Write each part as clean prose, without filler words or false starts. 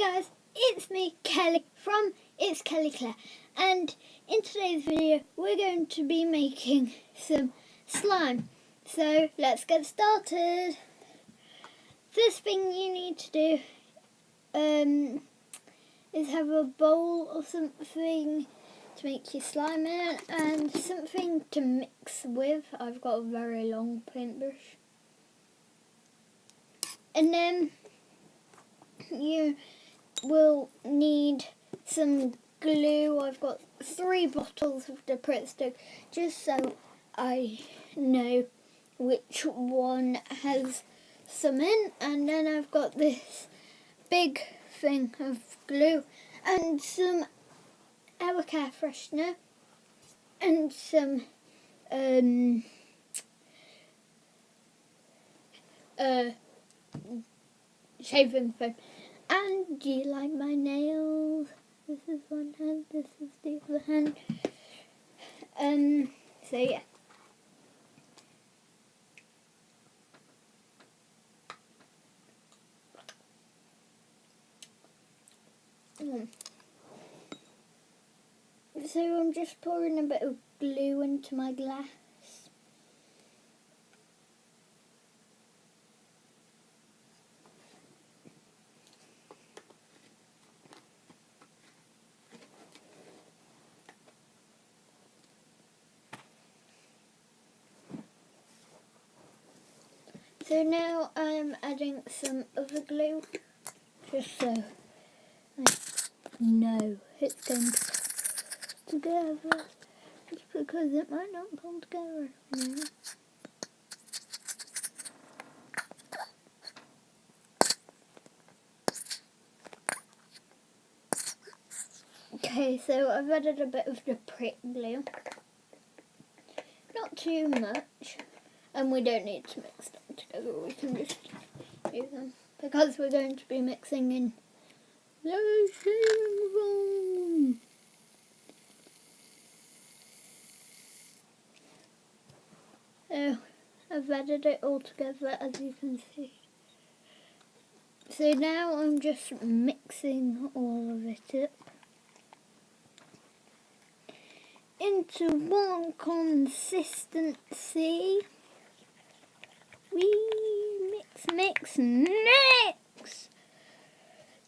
guys, it's me, Kelly, from It's Kelly Claire, and in today's video we're going to be making some slime. So let's get started. First thing you need to do is have a bowl or something to make your slime in and something to mix with. I've got a very long paintbrush. And then you will need some glue. I've got 3 bottles of the Pritt Stick just so I know which one has some in, and then I've got this big thing of glue and some Evercare freshener and some shaving foam. And do you like my nails? This is one hand, this is the other hand. So yeah. So I'm just pouring a bit of glue into my glass. So now I'm adding some other glue, just so I know it's going together, just because it might not come together. No. Okay, so I've added a bit of the Pritt glue, not too much, and we don't need to mix them together, we can just use them, because we're going to be mixing in the shaving foam. So I've added it all together, as you can see. So now I'm just mixing all of it up into one consistency. We mix. So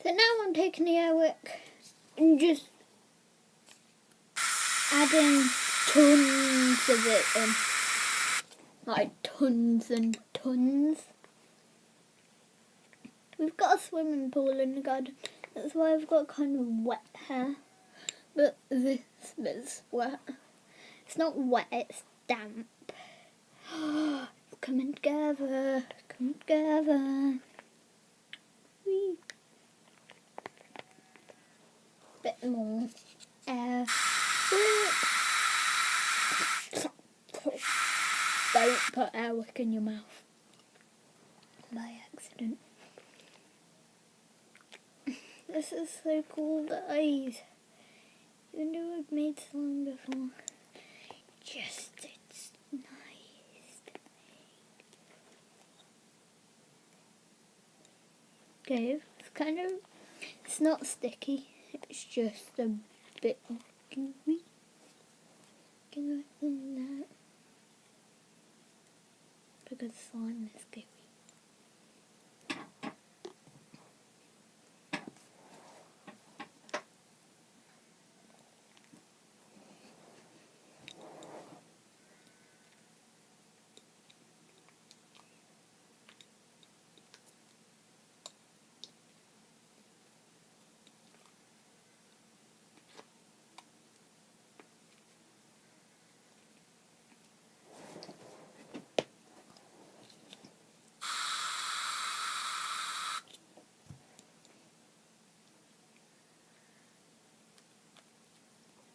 now I'm taking the airwick and just adding tons of it in. Like tons and tons. We've got a swimming pool in the garden. That's why I've got kind of wet hair. But this bit's wet. It's not wet, it's damp. Coming together. Whee. Bit more air. Don't put airwick in your mouth by accident. This is so cool, guys. Even though I've made slime before, it's nice to make. Okay, it's not sticky, it's just a bit gooey. Can I clean that? Because slime is gooey.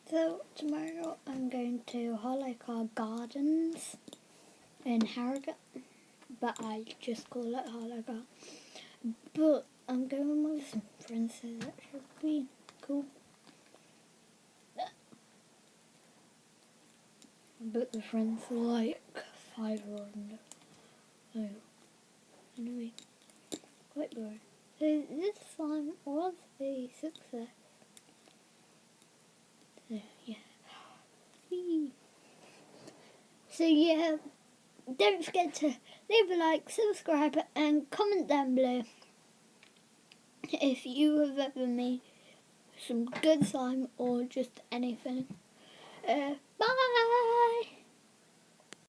So tomorrow I'm going to Hollow Car Gardens in Harrogate, but I just call it Hollow Car. But I'm going with some friends, so that should be cool. But the friends are like 5 or under. So anyway, quite boring. So this slime was success. So yeah. Whee. So yeah, don't forget to leave a like, subscribe and comment down below if you have ever made some good slime or just anything. Bye!